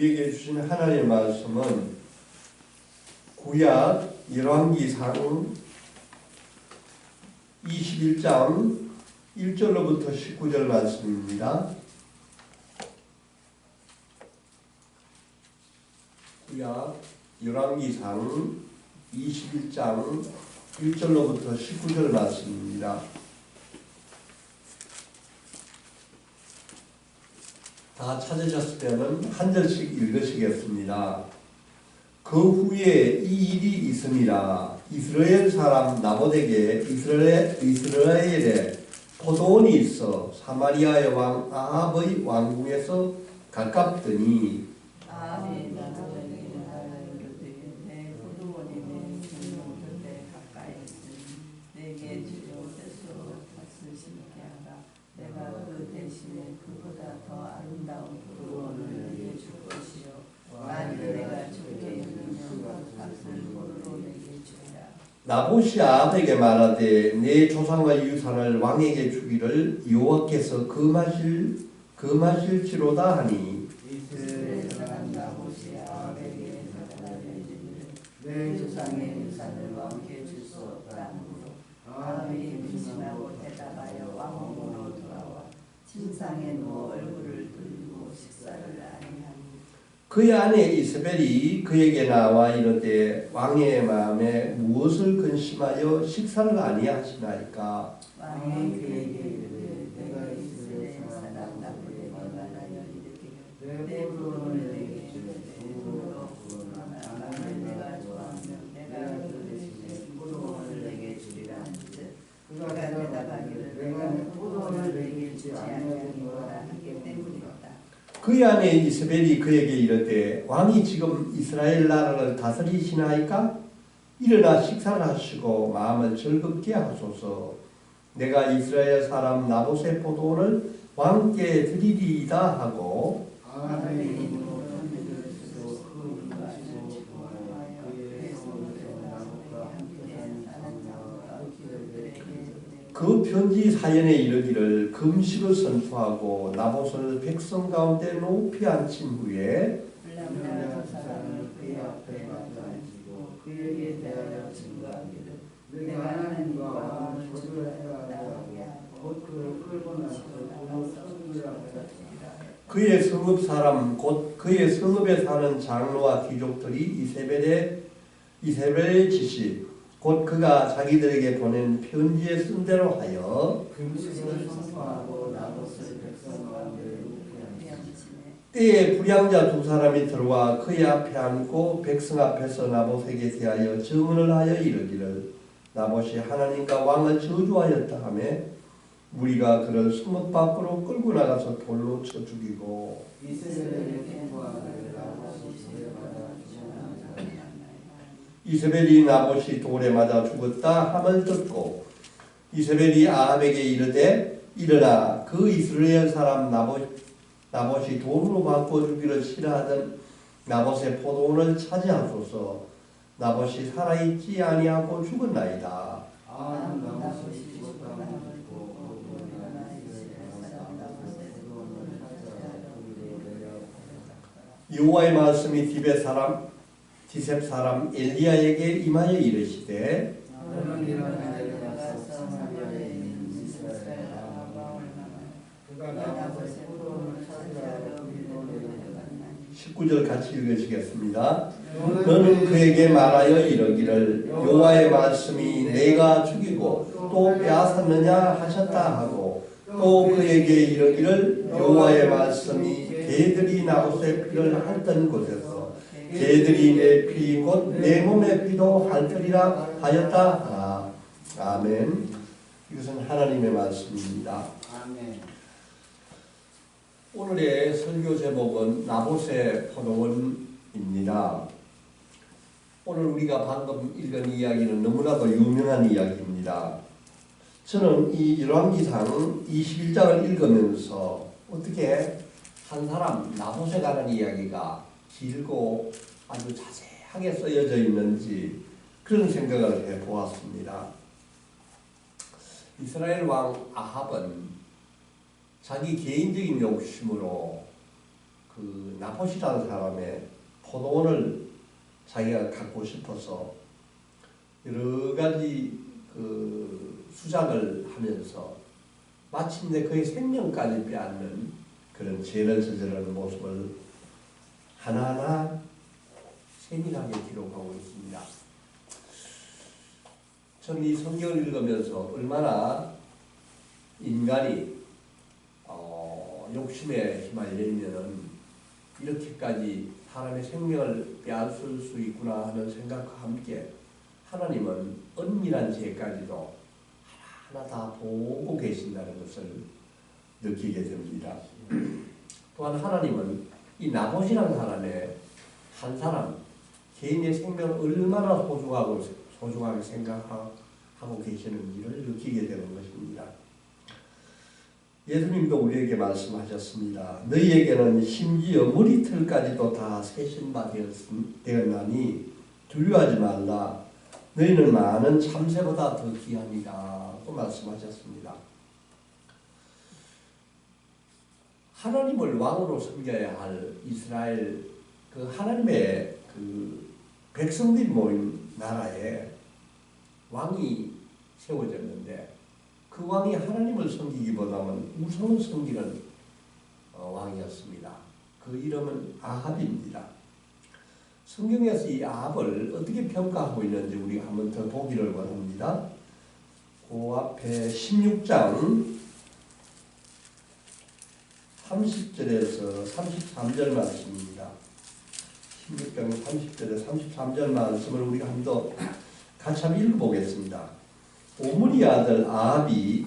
우리에게 주신 하나님의 말씀은 구약 열왕기상 21장 1절로부터 19절 말씀입니다. 구약 열왕기상 21장 1절로부터 19절 말씀입니다. 다 찾으셨을 때는 한 절씩 읽으시겠습니다. 그 후에 이 일이 있으니라. 이스라엘 사람 나봇에게 이스라엘에 포도원이 있어 사마리아의 왕 아합의 왕궁에서 가깝더니 나봇이 아합에게 말하되 내 조상의 유산을 왕에게 주기를 여호와께서 금하실지로다 하니 이스라엘 사람 나봇이 아합에게 내 조상의 유산을 왕께 줄 수 없다 하므로 아합이 근심하고 대답하여 왕궁으로 돌아와 침상에 누워 얼굴을 돌리고 식사를 아니하니 그의 아내 이세벨이 그에게 나와 이르되 왕의 마음에 무엇을 근심하여 식사를 아니하시나이까. 왕이 그에게 이르되 내가 이스라엘 사람 나봇에게 말하여 이르기를 내 포도원을 내게 주되 돈으로 만일 내가 좋아하면 내가 그 대신에 포도원을 내게 주리라 한즉 그가 대답하기를 내가 포도원을 내게 주지 아니하니라 하기 때문이다. 그의 아내 이세벨이 그에게 이르되 왕이 지금 이스라엘 나라를 다스리시나이까? 일어나 식사를 하시고 마음을 즐겁게 하소서. 내가 이스라엘 사람 나봇의 포도원을 왕께 드리리이다 하고 그 편지 사연에 이르기를 금식을 선포하고 나봇을 백성 가운데 높이 앉힌 후에 그의 앞에 앉히고 그에게 대하여 증거하기를 내가 하나님과 왕을 조절하였다 곧 그를 끌고 나서 성읍을 앞에 그의 성읍 사람 곧 그의 성읍에 사는 장로와 귀족들이 이세벨의 지시 곧 그가 자기들에게 보낸 편지에 쓴 대로 하여 금식을 선포하고 나봇을 백성 가운데 높이 앉히네. 때에 불량자 두 사람이 들어와 그의 앞에 앉고 백성 앞에서 나봇에게 대하여 증언을 하여 이르기를 나봇이 하나님과 왕을 저주하였다 하며 무리가 그를 성읍 밖으로 끌고 나가서 돌로 쳐 죽이고 이스라엘의 평화를 나봇이 세례받아 이세벨이 나봇이 돌에 맞아 죽었다 함을 듣고 이세벨이 아합에게 이르되 일어나 그 이스라엘 사람 나봇이 돈으로 바꿔주기를 싫어하던 나봇의 포도원을 차지하소서. 나봇이 살아있지 아니하고 죽었나이다. 여호와의 말씀이 디셉 사람 엘리야에게 임하여 이르시되 너는 일어나 내려가서 사마리아에 있는 이스라엘 그가 나봇의 포도원을 차지하여 그리로 내려갔나니 19절 같이 읽으시겠습니다. 너는 그에게 말하여 이르기를 여호와의 말씀이 내가 죽이고 또 빼앗았느냐 하셨다 하고 또 그에게 이르기를 여호와의 말씀이 개들이 나봇의 피를 핥던 곳에서 개들이 내 피 곧 내 몸의 피도 핥으리라 하였다 하라. 아멘. 이것은 하나님의 말씀입니다. 아멘. 오늘의 설교 제목은 나봇의 포도원입니다. 오늘 우리가 방금 읽은 이야기는 너무나도 유명한 이야기입니다. 저는 이 열왕기상 21장을 읽으면서 어떻게 한 사람 나봇에 관한 이야기가 길고 아주 자세하게 쓰여져 있는지 그런 생각을 해보았습니다. 이스라엘 왕 아합은 자기 개인적인 욕심으로 그 나봇이라는 사람의 포도원을 자기가 갖고 싶어서 여러 가지 그 수작을 하면서 마침내 그의 생명까지 빼앗는 그런 죄를 저지르는 모습을 하나하나 세밀하게 기록하고 있습니다. 저는 이 성경을 읽으면서 얼마나 인간이 욕심에 휘말리면은 이렇게까지 사람의 생명을 빼앗을 수 있구나 하는 생각과 함께 하나님은 은밀한 죄까지도 하나하나 다 보고 계신다는 것을 느끼게 됩니다. 또한 하나님은 이 나봇이라는 사람의 한 사람 개인의 생명을 얼마나 소중하게 생각하고 계시는지를 느끼게 되는 것입니다. 예수님도 우리에게 말씀하셨습니다. 너희에게는 심지어 머리털까지도 다 세신 바 되었나니 두려워하지 말라. 너희는 많은 참새보다 더 귀합니다. 또 말씀하셨습니다. 하나님을 왕으로 섬겨야 할 이스라엘 그 하나님의 그 백성들이 모인 나라에 왕이 세워졌는데 그 왕이 하나님을 섬기기보다는 우상을 섬기는 왕이었습니다. 그 이름은 아합입니다. 성경에서 이 아합을 어떻게 평가하고 있는지 우리가 한번 더 보기를 원합니다. 그 앞에 16장 30절에서 33절 말씀입니다. 16장 30절에 33절 말씀을 우리가 한번 더 같이 한번 읽어보겠습니다. 오므리 아들 아합이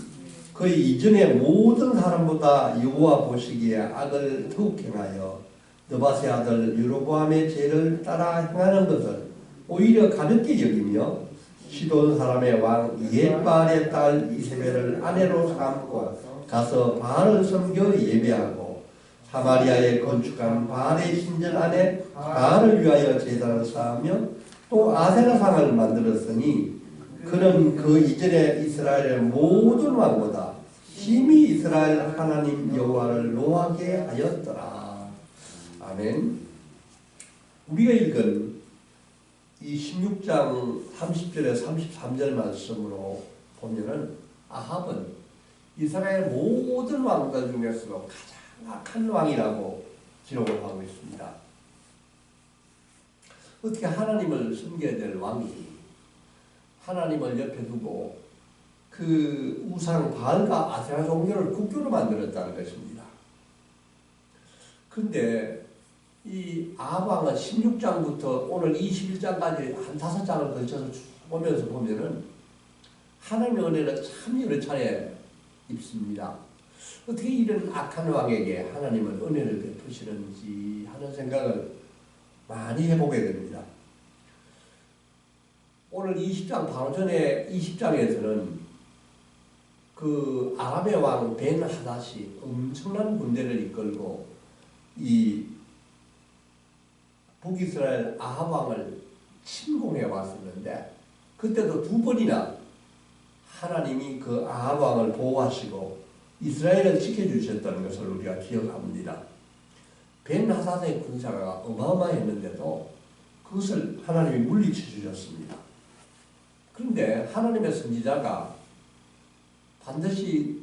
그의 이전의 모든 사람보다 여호와 보시기에 악을 더욱 행하여 느밧의 아들 여로보암의 죄를 따라 행하는 것을 오히려 가볍게 여기며 시돈 사람의 왕 옙바알의 딸 이세벨을 아내로 삼고 가서 바알을 섬겨 예배하고 사마리아에 건축한 바알의 신전 안에 바알을 위하여 제단을 쌓으며 또 아세라상을 만들었으니 그는 그 이전에 이스라엘의 모든 왕보다 심히 이스라엘 하나님 여호와를 노하게 하였더라. 아멘. 우리가 읽은 이 16장 30절에 33절 말씀으로 보면은 아합은 이스라엘 모든 왕들 중에서도 가장 악한 왕이라고 기록을 하고 있습니다. 어떻게 하나님을 섬겨야 될 왕이 하나님을 옆에 두고 그 우상 바알과 아세라 종교를 국교로 만들었다는 것입니다. 그런데 이 아합 왕은 16장부터 오늘 21장까지 한 5장을 걸쳐서 쭉 보면서 보면은 하나님의 은혜를 참 여러 차례 입습니다. 어떻게 이런 악한 왕에게 하나님은 은혜를 베푸시는지 하는 생각을 많이 해보게 됩니다. 오늘 20장 바로 전에 20장에서는 그 아람의 왕 벤 하닷이 엄청난 군대를 이끌고 이 북이스라엘 아합 왕을 침공해 왔었는데 그때도 2번이나 하나님이 그 아합 왕을 보호하시고 이스라엘을 지켜주셨다는 것을 우리가 기억합니다. 벤 하닷의 군사가 어마어마했는데도 그것을 하나님이 물리쳐 주셨습니다. 그런데 하나님의 선지자가 반드시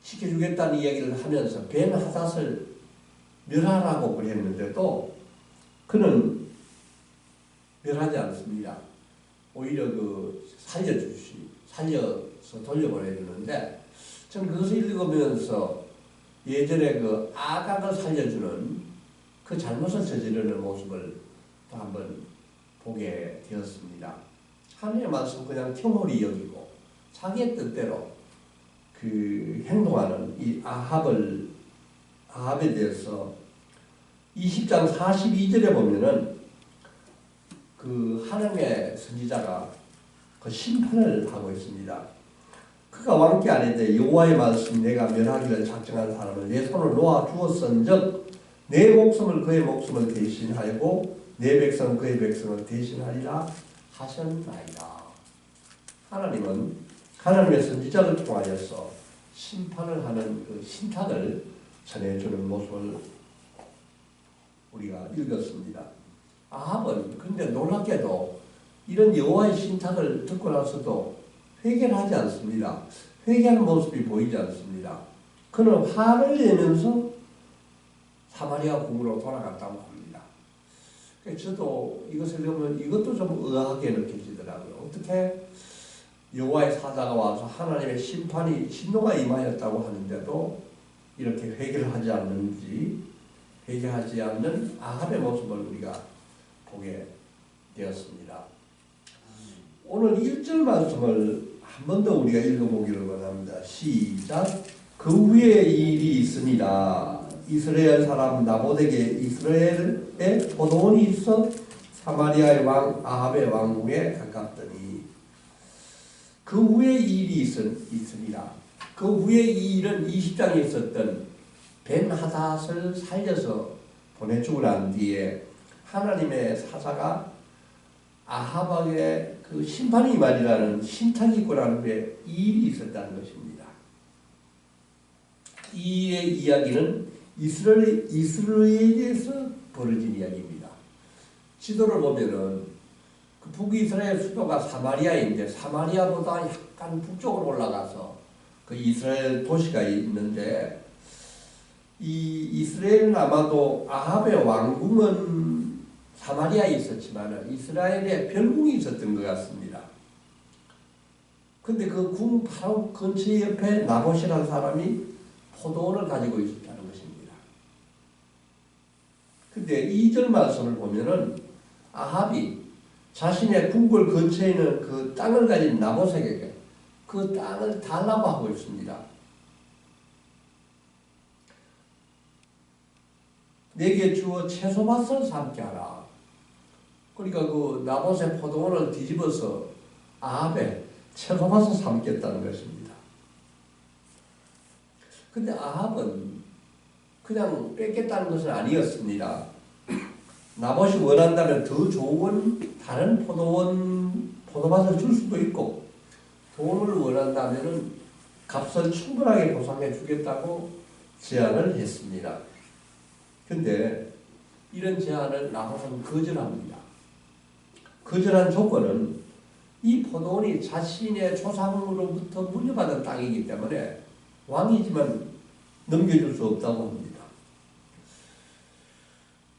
지켜주겠다는 이야기를 하면서 벤 하닷을 멸하라고 그랬는데도 그는 멸하지 않습니다. 오히려 살려서 돌려보내주는데 저는 그것을 읽으면서 예전에 그 아각을 살려주는 그 잘못을 저지르는 모습을 또 한번 보게 되었습니다. 하나님의 말씀 그냥 팅홀히 여기고 자기의 뜻대로 그 행동하는 이 아합에 대해서 20장 42절에 보면은 그 하나님의 선지자가 그 심판을 하고 있습니다. 그가 왕께 아뢰되 여호와의 말씀 내가 멸하기를 작정한 사람을 내 손을 놓아 주었은즉 내 목숨을 그의 목숨을 대신하고 내 백성 그의 백성을 대신하리라 하셨나이다. 하나님은 하나님의 선지자를 통하여서 심판을 하는 그 신탁을 전해주는 모습을 우리가 읽었습니다. 아합은 근데 놀랍게도 이런 여호와의 신탁을 듣고 나서도 회개를 하지 않습니다. 회개하는 모습이 보이지 않습니다. 그는 화를 내면서 사마리아 궁으로 돌아갔다고 합니다. 저도 이것을 보면 이것도 좀 의아하게 느껴지더라고요. 어떻게 여호와의 사자가 와서 하나님의 심판이 진노가 임하였다고 하는데도 이렇게 회개를 하지 않는지, 회개하지 않는 아합의 모습을 우리가 보게 되었습니다. 오늘 1절 말씀을 한 번 더 우리가 읽어보기를 원합니다. 시작. 그 후에 일이 있습니다. 이스라엘 사람 나봇에게 이스라엘에 포도원이 있어 사마리아의 왕 아합의 왕궁에 가깝더니 그 후에 일이 있습니다. 그 후에 이 일은 20장에 있었던 벤하닷을 살려서 보내주고 난 뒤에 하나님의 사자가 아합에게 그 심판이 임하리라는 신탁이 있고 난 후에 이 일이 있었다는 것입니다. 이 일의 이야기는 이스라엘에서 벌어진 이야기입니다. 지도를 보면은 그 북이스라엘 수도가 사마리아인데 사마리아보다 약간 북쪽으로 올라가서 그 이스라엘 도시가 있는데 이 이스라엘은 아마도 아합의 왕궁은 사마리아에 있었지만 이스라엘에 별궁이 있었던 것 같습니다. 근데 그 궁 바로 근처 옆에 나봇이라는 사람이 포도원을 가지고 있었다는 것입니다. 근데 2절 말씀을 보면은 아합이 자신의 궁궐 근처에 있는 그 땅을 가진 나봇에게 그 땅을 달라고 하고 있습니다. 내게 주어 채소밭을 삼게 하라. 그러니까 그 나봇의 포도원을 뒤집어서 아합의 채소밭을 삼겠다는 것입니다. 근데 아합은 그냥 뺏겠다는 것은 아니었습니다. 나봇이 원한다면 더 좋은 다른 포도밭을 줄 수도 있고 돈을 원한다면 값을 충분하게 보상해 주겠다고 제안을 했습니다. 근데 이런 제안을 나봇은 거절합니다. 거절한 조건은 이 포도원이 자신의 조상으로부터 물려받은 땅이기 때문에 왕이지만 넘겨줄 수 없다고 합니다.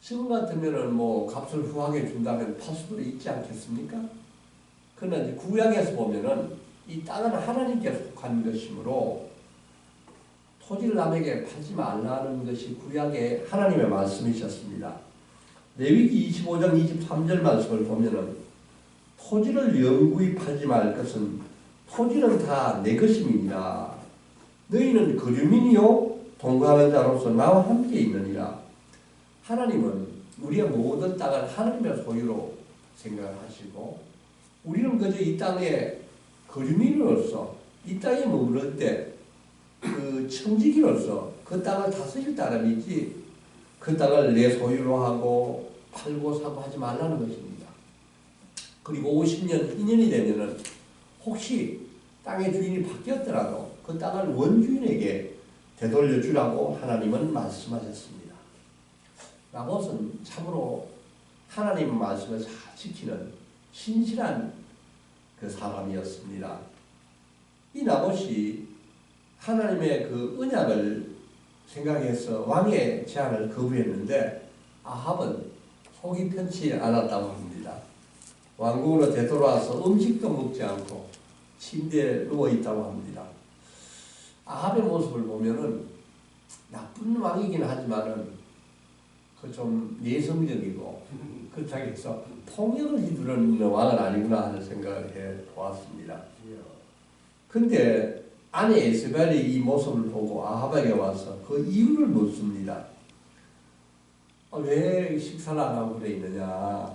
지금 같으면은 뭐 값을 후하게 준다면 팔 수도 있지 않겠습니까? 그러나 이제 구약에서 보면은 이 땅은 하나님께 속한 것이므로 토지를 남에게 팔지 말라는 것이 구약의 하나님의 말씀이셨습니다. 레위기 25장 23절 말씀을 보면은 토지를 영구히 팔지 말 것은 토지는 다 내 것임이니라. 너희는 거류민이요 동거하는 자로서 나와 함께 있느니라. 하나님은 우리의 모든 땅을 하나님의 소유로 생각하시고 우리는 그저 이 땅의 거류민으로서 이 땅에 머무를 때 그 청지기로서 그 땅을 다스릴 따름이지 그 땅을 내 소유로 하고 팔고 사고 하지 말라는 것입니다. 그리고 50년, 2년이 되면은 혹시 땅의 주인이 바뀌었더라도 그 땅을 원주인에게 되돌려 주라고 하나님은 말씀하셨습니다. 나봇은 참으로 하나님의 말씀을 잘 지키는 신실한 그 사람이었습니다. 이 나봇이 하나님의 그 언약을 생각해서 왕의 제안을 거부했는데 아합은 속이 편치 않았다고 합니다. 왕궁으로 되돌아와서 음식도 먹지 않고 침대에 누워있다고 합니다. 아합의 모습을 보면은 나쁜 왕이긴 하지만은 그 좀 내성적이고 그렇다고 해서 폭력을 휘두르는 왕은 아니구나 하는 생각을 해 보았습니다. 근데 아내 에스벨이 이 모습을 보고 아합에게 와서 그 이유를 묻습니다. 왜 식사를 안 하고 그래 있느냐.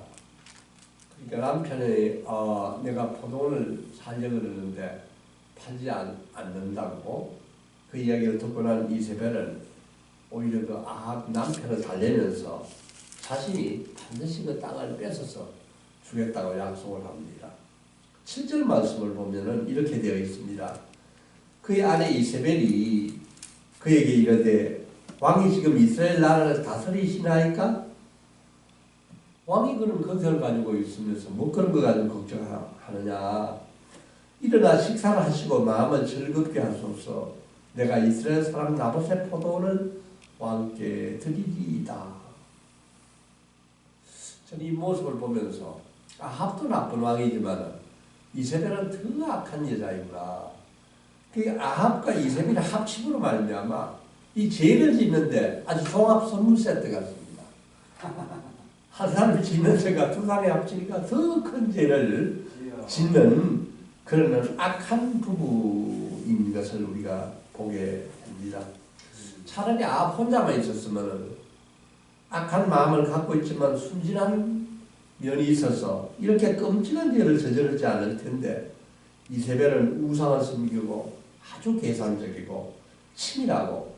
그러니까 남편이 내가 포도원을 살려고 그러는데 팔지 않는다고 그 이야기를 듣고 난 이세벨은 오히려 그 아합 남편을 달래면서 자신이 반드시 그 땅을 뺏어서 주겠다고 약속을 합니다. 7절 말씀을 보면은 이렇게 되어 있습니다. 그의 아내 이세벨이 그에게 이르되 왕이 지금 이스라엘 나라를 다스리시나이까? 왕이 그런 건설을 가지고 있으면서 뭐 그런 거 가지고 걱정하느냐. 일어나 식사를 하시고 마음을 즐겁게 하소서. 내가 이스라엘 사람 나봇의 포도를 왕께 드리리이다. 저는 이 모습을 보면서 아합도 나쁜 왕이지만 이세벨은 더 악한 여자이구나. 그 아합과 이세벨의 합심으로 말미암아 이 죄를 짓는데 아주 종합 선물 세트 같습니다. 한 사람이 짓는 죄가 두 사람이 합치니까 더 큰 죄를 짓는 그런 악한 부부인 것을 우리가 보게 됩니다. 차라리 아합 혼자만 있었으면 악한 마음을 갖고 있지만 순진한 면이 있어서 이렇게 끔찍한 죄를 저지르지 않을 텐데 이세벨은 우상을 섬기고 아주 계산적이고 치밀하고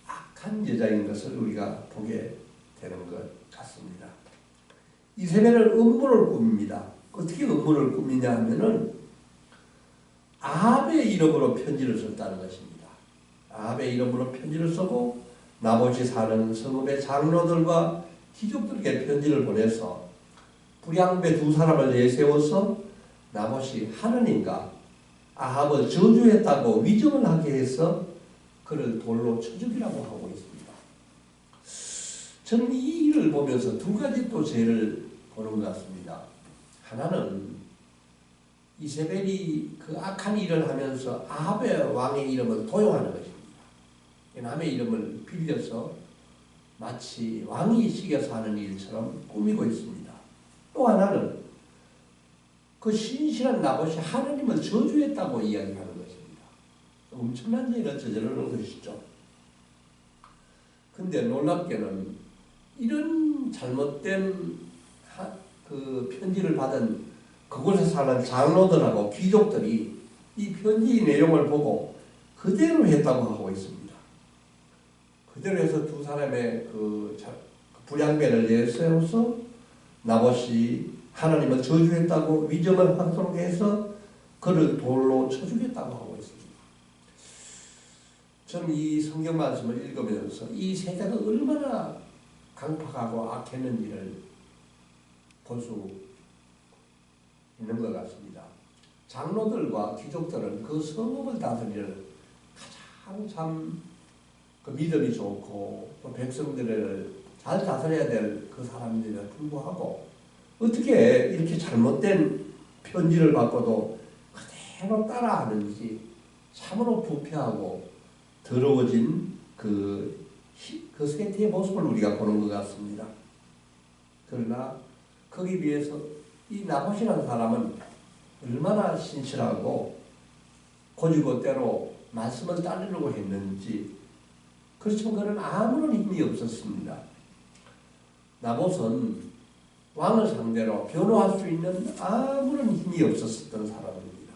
악한 여자인 것을 우리가 보게 되는 것 같습니다. 이세벨은 음모를 꾸밉니다. 어떻게 음모를 꾸미냐 하면은 아합의 이름으로 편지를 썼다는 것입니다. 아합의 이름으로 편지를 쓰고 나봇이 사는 성읍의 장로들과 귀족들에게 편지를 보내서 불량배 두 사람을 내세워서 나봇이 하느님과 아합을 저주했다고 위정을 하게 해서 그를 돌로 쳐 죽이라고 하고 있습니다. 저는 이 일을 보면서 두 가지 또 죄를 보는 것 같습니다. 하나는 이세벨이 그 악한 일을 하면서 아합의 왕의 이름을 도용하는 것입니다. 남의 이름을 빌려서 마치 왕이 시켜서 하는 일처럼 꾸미고 있습니다. 또 하나는 그 신실한 나봇이 하나님을 저주했다고 이야기하는 것입니다. 엄청난 일을 저지르는 것이죠. 근데 놀랍게는 이런 잘못된 그 편지를 받은 그곳에 사는 장로들하고 귀족들이 이 편지의 내용을 보고 그대로 했다고 하고 있습니다. 그대로 해서 두 사람의 그 불량배를 내세워서 나봇이 하나님을 저주했다고 위정을 하도록 해서 그를 돌로 쳐 죽였다고 하고 있습니다. 저는 이 성경 말씀을 읽으면서 이 세대가 얼마나 강팍하고 악했는지를 볼 수 있는 것 같습니다. 장로들과 귀족들은 그 성읍을 다스리는 가장 참 그 믿음이 좋고 또 백성들을 잘 다스려야 될 그 사람들에 불구하고 어떻게 이렇게 잘못된 편지를 받고도 그대로 따라하는지 참으로 부패하고 더러워진 그 세태의 모습을 우리가 보는 것 같습니다. 그러나 거기 비해서 이 나봇이라는 사람은 얼마나 신실하고 고지고대로 말씀을 따르려고 했는지 그렇지만 그는 아무런 힘이 없었습니다. 나봇은 왕을 상대로 변호할 수 있는 아무런 힘이 없었던 사람입니다.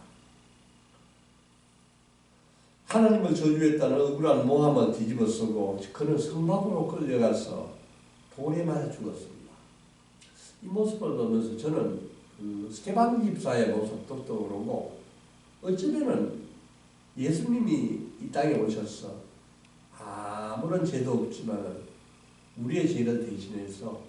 하나님을 저주했다는 억울한 모함을 뒤집어 쓰고 그는 성막으로 끌려가서 돌에 맞아 죽었습니다. 이 모습을 보면서 저는 그 스테반 집사의 모습도 떠오르고 어쩌면은 예수님이 이 땅에 오셔서 아무런 죄도 없지만 우리의 죄를 대신해서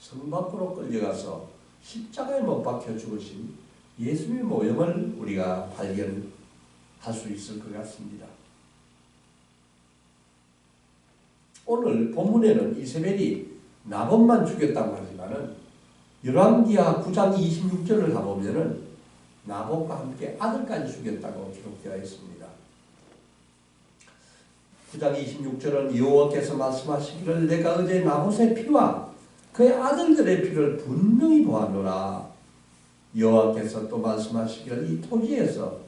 성 밖으로 끌려가서 십자가에 못 박혀 죽으신 예수님의 모형을 우리가 발견할 수 있을 것 같습니다. 오늘 본문에는 이세벨이 나봇만 죽였다고 하지만은 열왕기하 9장 26절을 가보면은 나봇과 함께 아들까지 죽였다고 기록되어 있습니다. 9장 26절은 여호와께서 말씀하시기를 내가 어제 나봇의 피와 그의 아들들의 피를 분명히 보았노라. 여호와께서 또 말씀하시기를 이 토지에서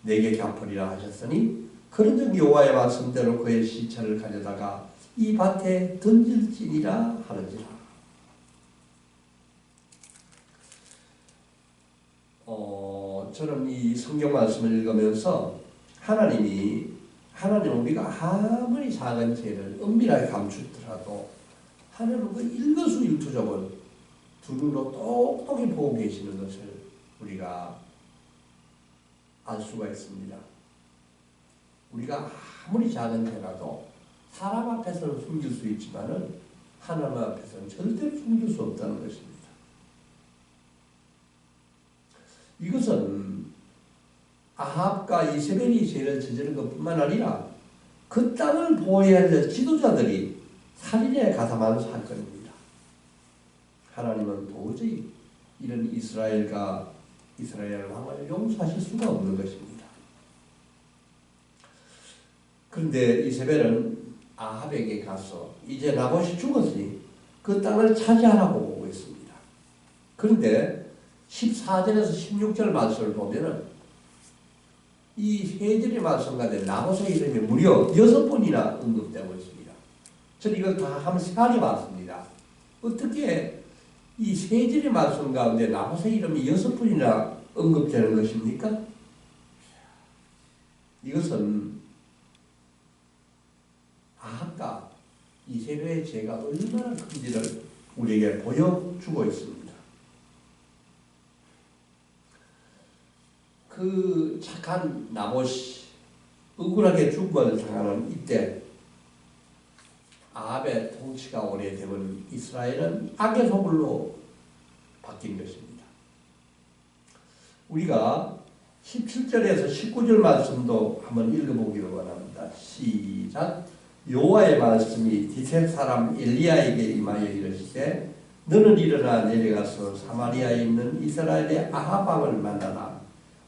내게 갚으리라 하셨으니 그런즉 여호와의 말씀대로 그의 시체를 가져다가 이 밭에 던질지니라 하는지라. 저는 이 성경 말씀을 읽으면서 하나님 우리가 아무리 작은 죄를 은밀하게 감추더라도 하나님은 그 일거수일투족을 두 눈으로 똑똑히 보고 계시는 것을 우리가 알 수가 있습니다. 우리가 아무리 작은 죄라도 사람 앞에서는 숨길 수 있지만은 하나님 앞에서는 절대로 숨길 수 없다는 것입니다. 이것은 아합과 이세벨이 죄를 저지른 것뿐만 아니라 그 땅을 보호해야 할 지도자들이 살인에 가담한 사건입니다. 하나님은 도저히 이런 이스라엘 왕을 용서하실 수가 없는 것입니다. 그런데 이세벨은 아합에게 가서 이제 나봇이 죽었으니 그 땅을 차지하라고 보고 있습니다. 그런데 14절에서 16절 말씀을 보면은 이 세 절의 말씀 가운데 나봇의 이름이 무려 6번이나 언급되고 있습니다. 저는 이걸 다 한번 생각해 봤습니다. 어떻게 이 세 절의 말씀 가운데 나봇의 이름이 6번이나 언급되는 것입니까? 이것은 아합과 이세벨의 죄가 얼마나 큰지를 우리에게 보여주고 있습니다. 그 착한 나봇이 억울하게 죽음을 당하는 이때 아합의 통치가 오래되면 이스라엘은 악의 소굴로 바뀐 것입니다. 우리가 17절에서 19절 말씀도 한번 읽어보기를 원합니다. 시작. 여호와의 말씀이 디셉 사람 엘리야에게 임하여 이르시되 너는 일어나 내려가서 사마리아에 있는 이스라엘의 아합 왕을 만나라.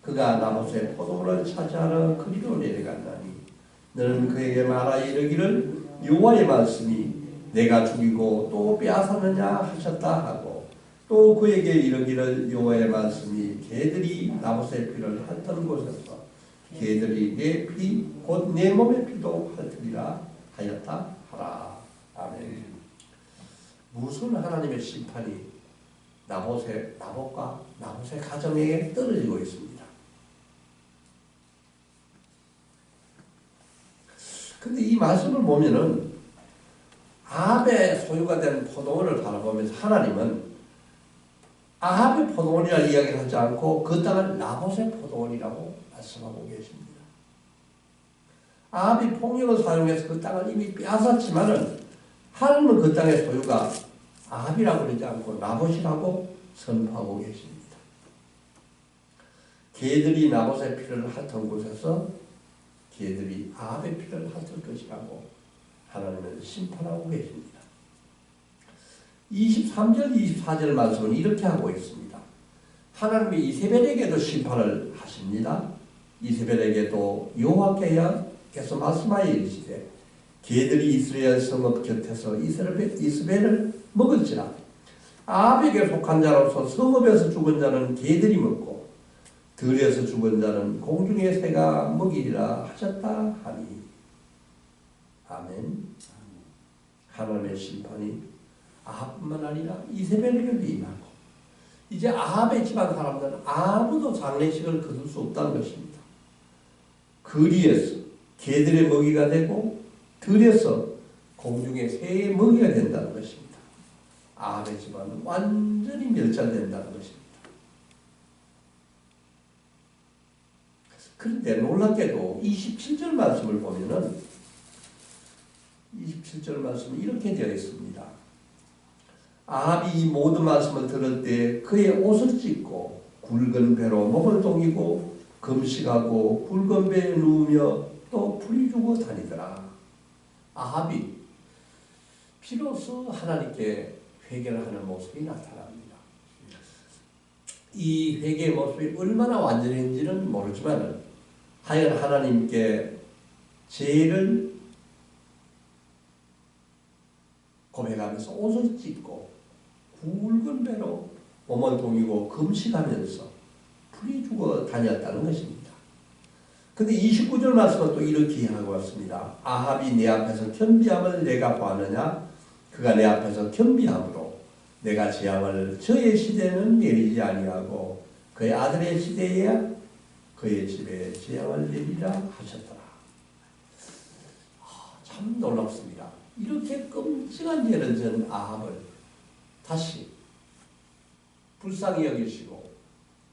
그가 나봇의 포도원을 차지하러 그리로 내려간다니 너는 그에게 말하 이르기를 여호와의 말씀이 내가 죽이고 또 빼앗았느냐 하셨다 하고 또 그에게 이르기를 여호와의 말씀이 개들이 나봇의 피를 핥던 곳에서 개들이 내 피 곧 내 몸의 피도 핥으리라 하였다 하라. 아멘. 무슨 하나님의 심판이 나봇과 나봇의 가정에게 떨어지고 있습니다. 근데 이 말씀을 보면은 아합의 소유가 된 포도원을 바라보면서 하나님은 아합의 포도원이라는 이야기를 하지 않고 그 땅을 나봇의 포도원이라고 말씀하고 계십니다. 아합이 폭력을 사용해서 그 땅을 이미 빼앗았지만은 하나님은 그 땅의 소유가 아합이라고 그러지 않고 나봇이라고 선포하고 계십니다. 개들이 나봇의 피를 핥은 곳에서 개들이 아합의 피를 핥을 것이라고 하나님은 심판하고 계십니다. 23절 24절 말씀은 이렇게 하고 있습니다. 하나님이 이세벨에게도 심판을 하십니다. 이세벨에게도 여호와께서 말씀하여 이르시되 개들이 이스라엘 성읍 곁에서 이스벨을 먹을지라 아합에게 속한 자로서 성읍에서 죽은 자는 개들이 먹고 들에서 죽은 자는 공중의 새가 먹이리라 하셨다 하니. 아멘. 하나님의 심판이 아합뿐만 아니라 이세벨에게도 임하고 이제 아합의 집안 사람들은 아무도 장례식을 거둘 수 없다는 것입니다. 거리에서 개들의 먹이가 되고 들에서 공중의 새의 먹이가 된다는 것입니다. 아합의 집안은 완전히 멸절된다는 것입니다. 그런데 놀랍게도 27절 말씀을 보면은 27절 말씀은 이렇게 되어 있습니다. 아합이 이 모든 말씀을 들을 때 그의 옷을 찢고 굵은 배로 몸을 동이고 금식하고 굵은 배에 누우며 또 풀이 주고 다니더라. 아합이 비로소 하나님께 회개를 하는 모습이 나타납니다. 이 회개의 모습이 얼마나 완전한지는 모르지만 하여간 하나님께 죄를 고백하면서 옷을 찢고 굵은 배로 몸을 동이고 금식하면서 풀이 죽어 다녔다는 것입니다. 근데 29절 말씀은 또 이렇게 하고 왔습니다. 아합이 내 앞에서 겸비함을 내가 보았느냐? 그가 내 앞에서 겸비함으로 내가 재앙을 저의 시대는 내리지 아니하고 그의 아들의 시대에야 그의 집에 재앙을 내리라 하셨더라. 참 놀랍습니다. 이렇게 끔찍한 죄를 진 아합을 다시 불쌍히 여기시고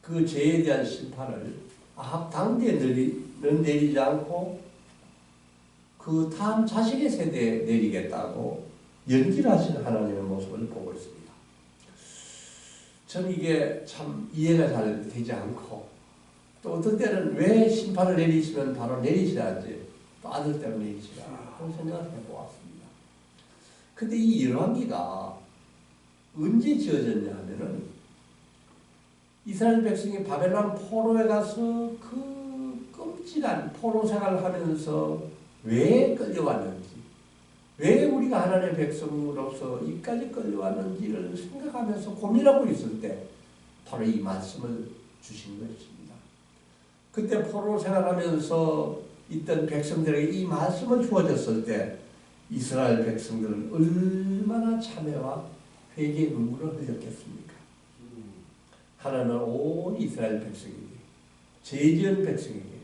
그 죄에 대한 심판을 아합 당대에 내리지 않고 그 다음 자신의 세대에 내리겠다고 연기하시는 하나님의 모습을 보고 있습니다. 저는 이게 참 이해가 잘 되지 않고 또 어떤 때는 왜 심판을 내리시면 바로 내리셔야지 또 아들 때문에 내리시라 그런 생각을 해보았습니다. 근데 이 열왕기가 언제 지어졌냐 하면은 이스라엘 백성이 바벨론 포로에 가서 그 끔찍한 포로 생활을 하면서 왜 끌려왔는지, 왜 우리가 하나님의 백성으로서 이까지 끌려왔는지를 생각하면서 고민하고 있을 때 바로 이 말씀을 주신 것입니다. 그때 포로 생활하면서 있던 백성들에게 이 말씀을 주어졌을 때 이스라엘 백성들은 얼마나 참회와 회개의 눈물을 흘렸겠습니까? 하나님은 온 이스라엘 백성에게, 죄지은 백성에게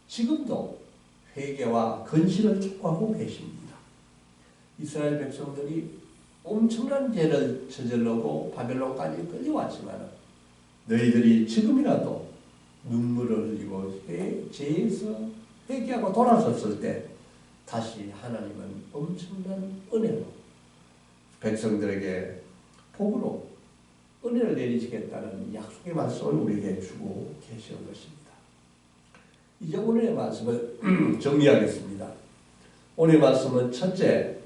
지금도 회개와 근신을 촉구하고 계십니다. 이스라엘 백성들이 엄청난 죄를 저질러고 바벨론까지 끌려왔지만 너희들이 지금이라도 눈물을 흘리고 죄에서 회개하고 돌아섰을 때 다시 하나님은 엄청난 은혜로 백성들에게 복으로 은혜를 내리시겠다는 약속의 말씀을 우리에게 주고 계시는 것입니다. 이제 오늘의 말씀을 정리하겠습니다. 오늘의 말씀은 첫째,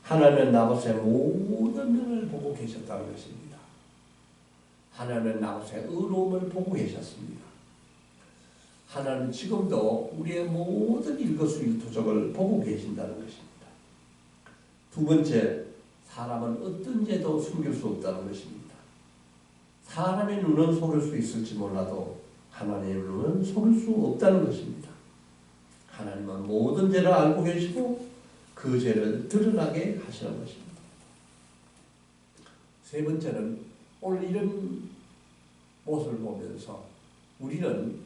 하나님은 나봇의 모든 면을 보고 계셨다는 것입니다. 하나님은 나봇의 의로움을 보고 계셨습니다. 하나님은 지금도 우리의 모든 일거수일투족을 보고 계신다는 것입니다. 두 번째, 사람은 어떤 죄도 숨길 수 없다는 것입니다. 사람의 눈은 속일 수 있을지 몰라도 하나님의 눈은 속일 수 없다는 것입니다. 하나님은 모든 죄를 알고 계시고 그 죄를 드러나게 하시는 것입니다. 세 번째는 오늘 이런 모습을 보면서 우리는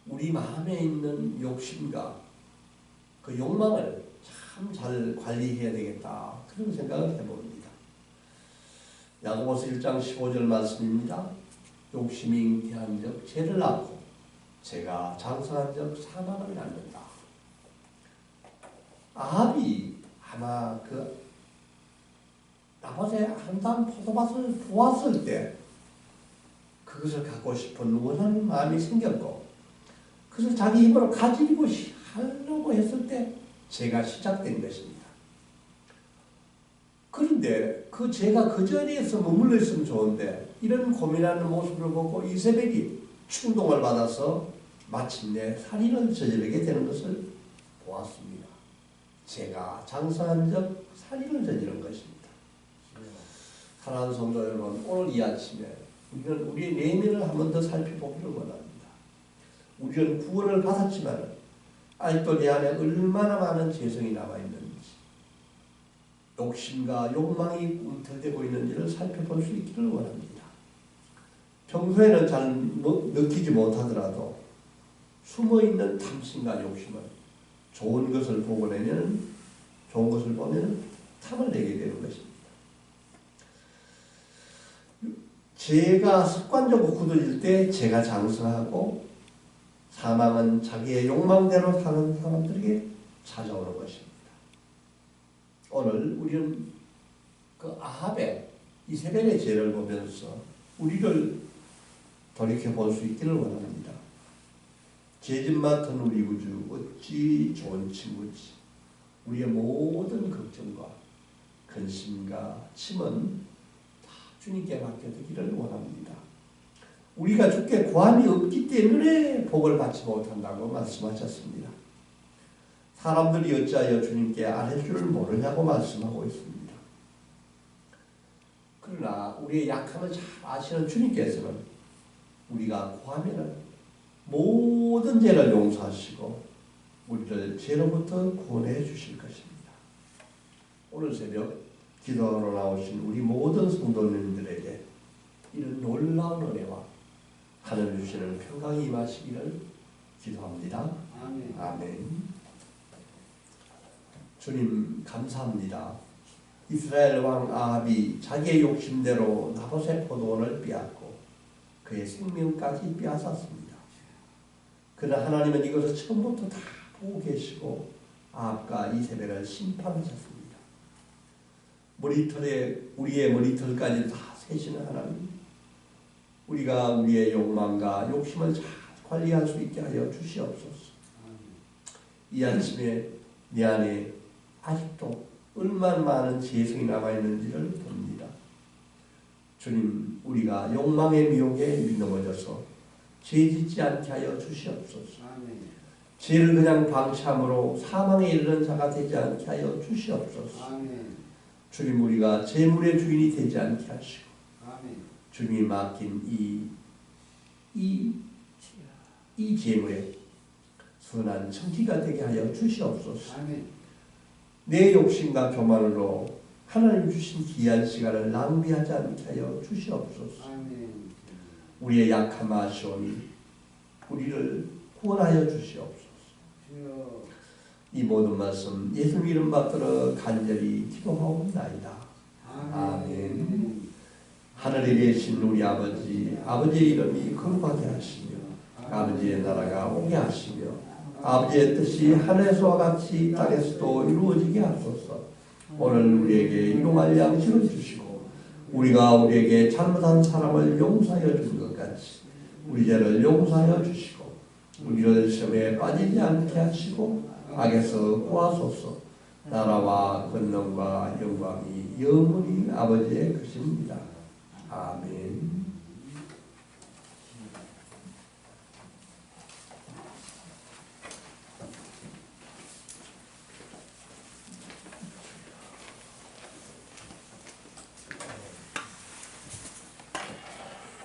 우리 마음에 있는 욕심과 그 욕망을 참 잘 관리해야 되겠다 그런 생각을 해봅니다. 야고보서 1장 15절 말씀입니다. 욕심이 잉태한 적 죄를 낳고 죄가 장성한 적 사망을 낳는다. 아합이 아마 그 나봇의 아름다운 포도밭을 보았을 때 그것을 갖고 싶은 원하는 마음이 생겼고 그것을 자기 힘으로 가지고 하려고 했을 때 죄가 시작된 것입니다. 그런데 그 죄가 그 자리에서 머물러 있으면 좋은데 이런 고민하는 모습을 보고 이세벨이 충동을 받아서 마침내 살인을 저지르게 되는 것을 보았습니다. 죄가 장성한 적 살인을 저지른 것입니다. 사랑하는 성도 여러분, 오늘 이 아침에 우리는 우리의 내면을 한 번 더 살펴보기를 원합니다. 우리는 구원을 받았지만 아직도 내 안에 얼마나 많은 죄성이 남아있는지 욕심과 욕망이 움틀대고 있는지를 살펴볼 수 있기를 원합니다. 평소에는 잘 느끼지 못하더라도 숨어있는 탐심과 욕심은 좋은 것을 보고 내면 좋은 것을 보면 탐을 내게 되는 것입니다. 죄가 습관적으로 굳어질 때 죄가 장성하고 사망은 자기의 욕망대로 사는 사람들에게 찾아오는 것입니다. 오늘 우리는 그 아합의 이세벨의 죄를 보면서 우리를 돌이켜볼 수 있기를 원합니다. 죄짓 맡은 우리 우주 어찌 좋은 친구지. 우리의 모든 걱정과 근심과 침은 다 주님께 맡겨두기를 원합니다. 우리가 주께 구함이 없기 때문에 복을 받지 못한다고 말씀하셨습니다. 사람들이 어찌하여 주님께 아뢰 줄을 모르냐고 말씀하고 있습니다. 그러나 우리의 약함을 잘 아시는 주님께서는 우리가 구하면 모든 죄를 용서하시고 우리를 죄로부터 구원해 주실 것입니다. 오늘 새벽 기도하러 나오신 우리 모든 성도님들에게 이런 놀라운 은혜와 하늘 주시는 평강이 임하시기를 기도합니다. 아멘. 아멘. 주님 감사합니다. 이스라엘 왕 아합이 자기의 욕심대로 나봇의 포도원을 빼앗고 그의 생명까지 빼앗았습니다. 그러나 하나님은 이것을 처음부터 다 보고 계시고 아합과 이세벨을 심판하셨습니다. 머리털에 우리의 머리털까지 다 세시는 하나님, 우리가 우리의 욕망과 욕심을 잘 관리할 수 있게 하여 주시옵소서. 이 아침에 내 안에 아직도 얼마나 많은 재성이 남아있는지를 봅니다. 주님, 우리가 욕망의 미혹에 넘어져서 죄 짓지 않게 하여 주시옵소서. 죄를 그냥 방치함으로 사망에 이르는 자가 되지 않게 하여 주시옵소서. 주님, 우리가 재물의 주인이 되지 않게 하시고 주님이 맡긴 이 재물에 선한 청지가 되게 하여 주시옵소서. 내 욕심과 교만으로 하나님 주신 귀한 시간을 낭비하지 않게 하여 주시옵소서. 우리의 약함 아시오니 우리를 구원하여 주시옵소서. 이 모든 말씀 예수님 이름 받들어 간절히 기도하옵나이다. 아멘. 하늘에 계신 우리 아버지, 아버지의 이름이 거룩하게 하시며 아버지의 나라가 오게 하시며 아버지의 뜻이 하늘에서와 같이 땅에서도 이루어지게 하소서. 오늘 우리에게 일용할 양식을 주시고 우리가 우리에게 잘못한 사람을 용서하여 준 것 같이 우리 죄를 용서하여 주시고 우리를 시험에 빠지지 않게 하시고 악에서 구하소서. 나라와 권능과 영광이 영원히 아버지의 것입니다. 아멘.